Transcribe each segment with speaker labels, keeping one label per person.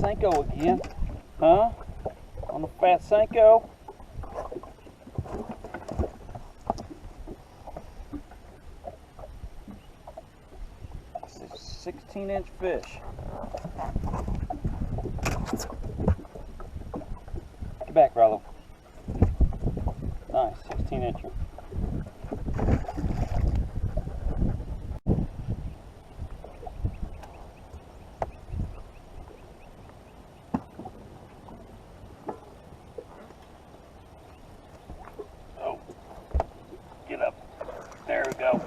Speaker 1: Senko again, huh? On the fat Senko. This is a 16-inch fish. Get back, Rollo. Nice, 16-incher. There we go.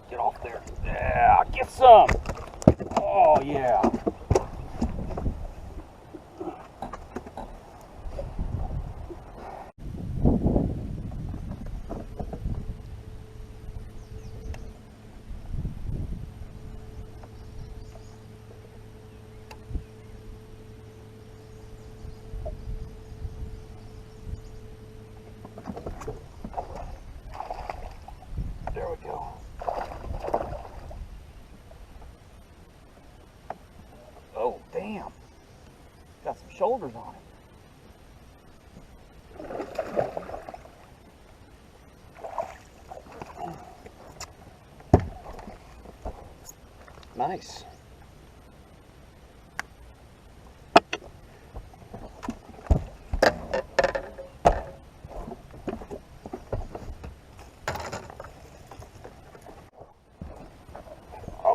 Speaker 1: Get off there. Yeah, get some. Oh, yeah. There we go. Oh, damn. Got some shoulders on it. Nice.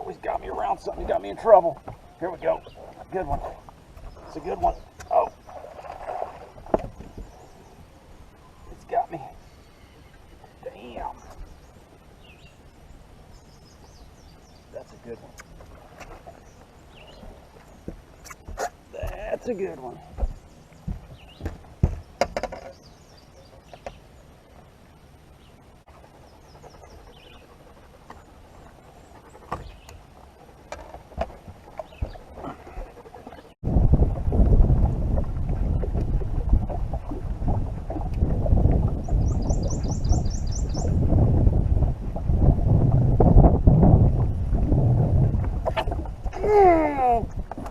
Speaker 1: He's got me around something. He got me in trouble. Here we go. Good one. It's a good one. Oh. It's got me. Damn. That's a good one. That's a good one.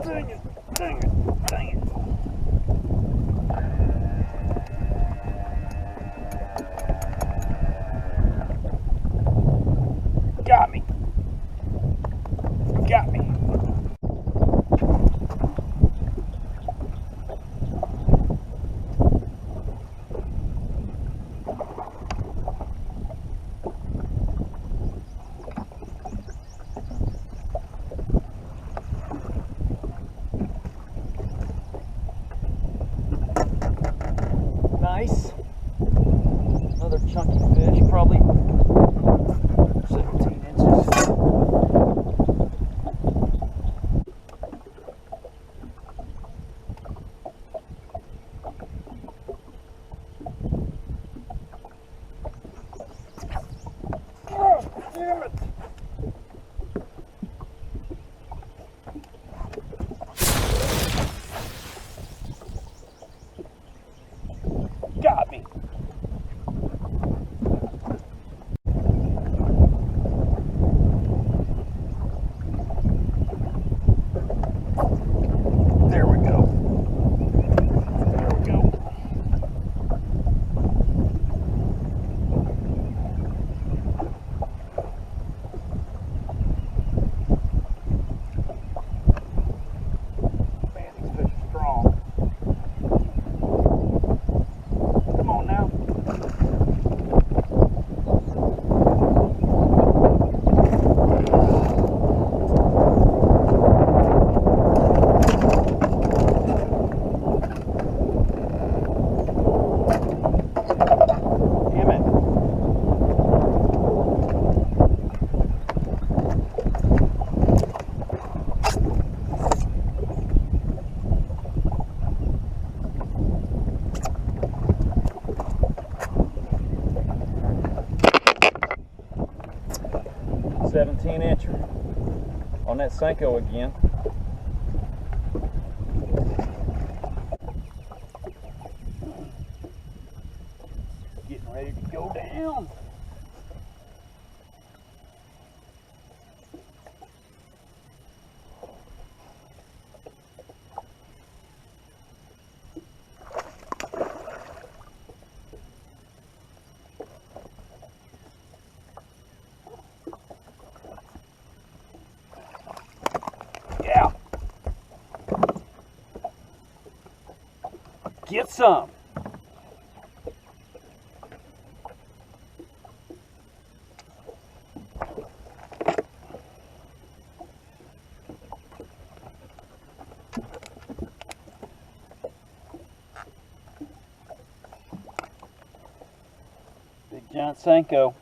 Speaker 1: Dang it, dang it, dang it. Got me. Got me. Nice. Another chunky fish, probably 17 inches. Oh, damn it. Got me. There we go. There we go. 17-incher on that Senko again. Getting ready to go down. Yeah. Get some. Big giant Senko.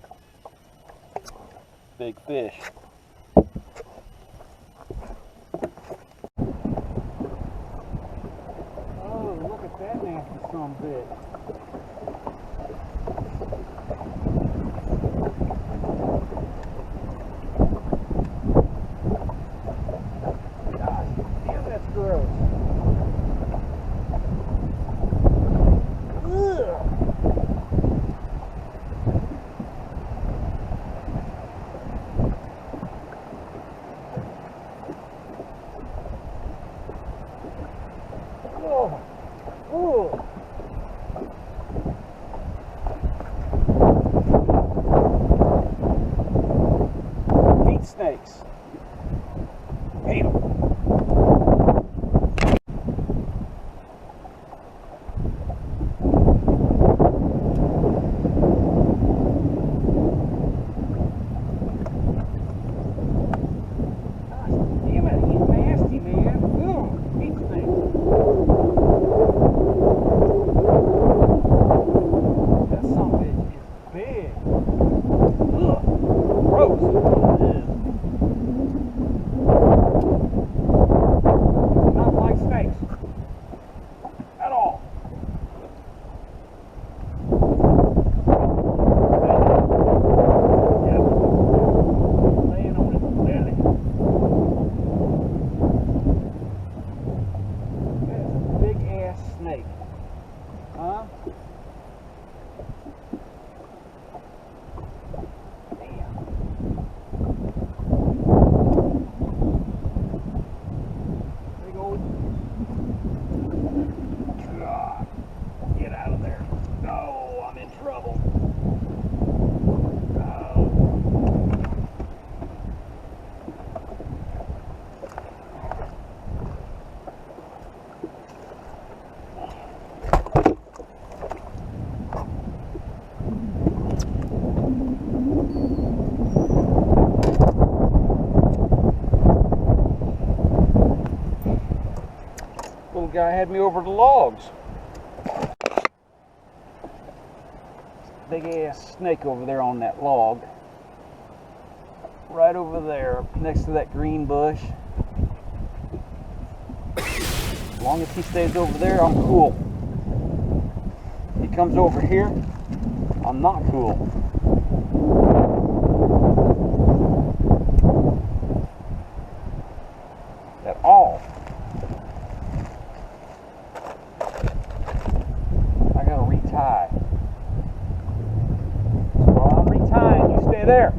Speaker 1: Big fish. That nasty son of a bitch. God damn, that's gross. Ugh. Oh. Ooh. Hate snakes. Hate them. Damn it, he's nasty, man. Ugh, hate snakes. Big. Ugh. Gross. It is. Not like snakes. At all. Yep. Laying on his belly. That's a big ass snake. Huh? God, get out of there. No, I'm in trouble. Little guy had me over the logs. Big ass snake over there on that log. Right over there, next to that green bush. As long as he stays over there, I'm cool. He comes over here, I'm not cool. At all. I gotta retie. So while I'm retying, you stay there.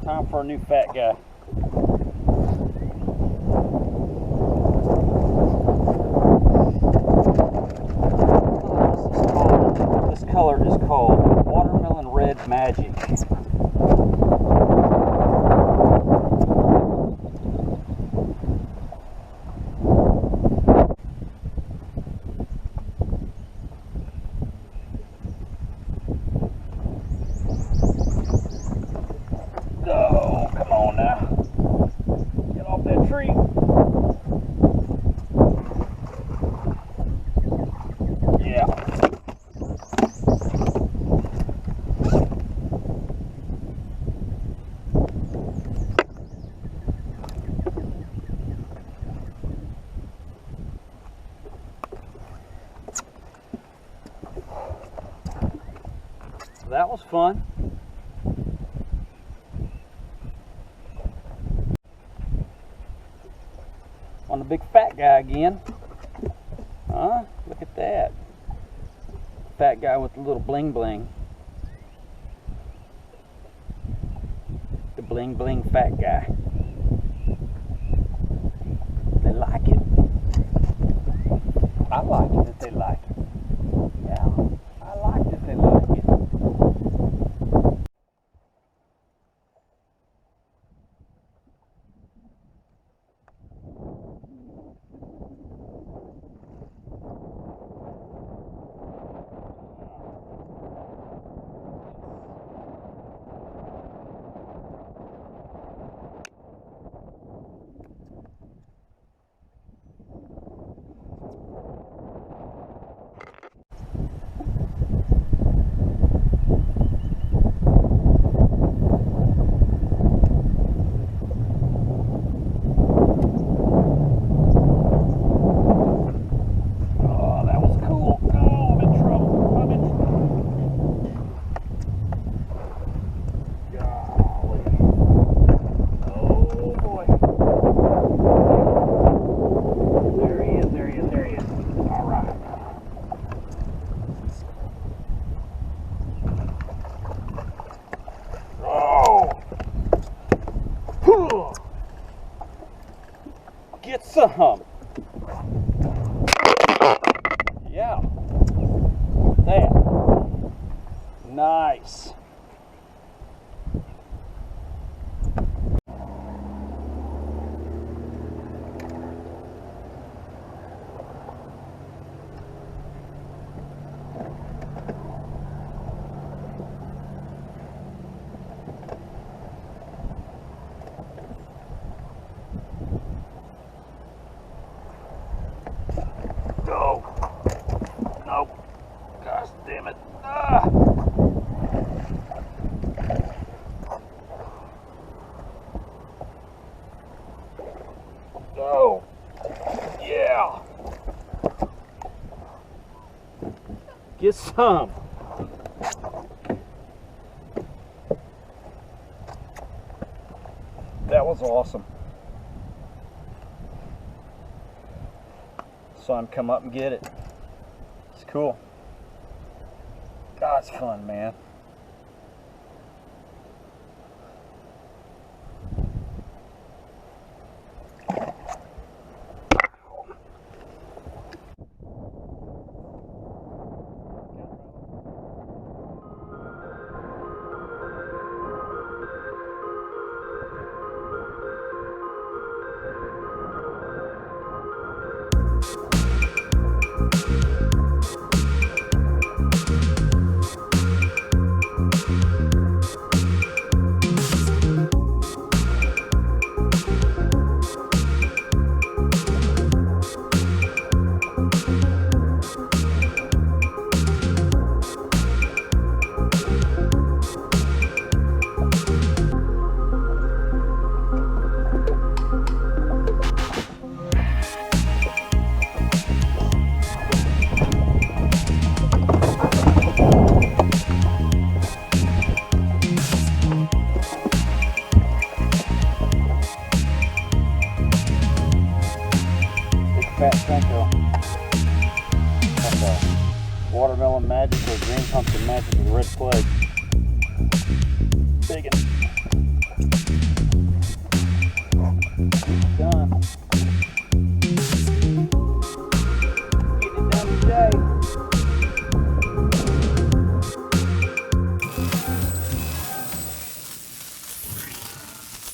Speaker 1: Time for a new fat guy. This color is called Watermelon Red Magic. Oh, come on now. Get off that tree. Yeah. That was fun. On the big fat guy again. Huh? Look at that. Fat guy with the little bling bling. The bling bling fat guy. They like it. I like it that they like it. Yeah, I like that they like it. Get some. Yeah. That. Nice. No. Nope. Gosh damn it. Ah. No. Yeah. Get some. That was awesome. Saw him come up and get it. It's cool. God, it's fun, man. Fat Senko. That's a watermelon magic or green pumpkin magic with red plague. Big one.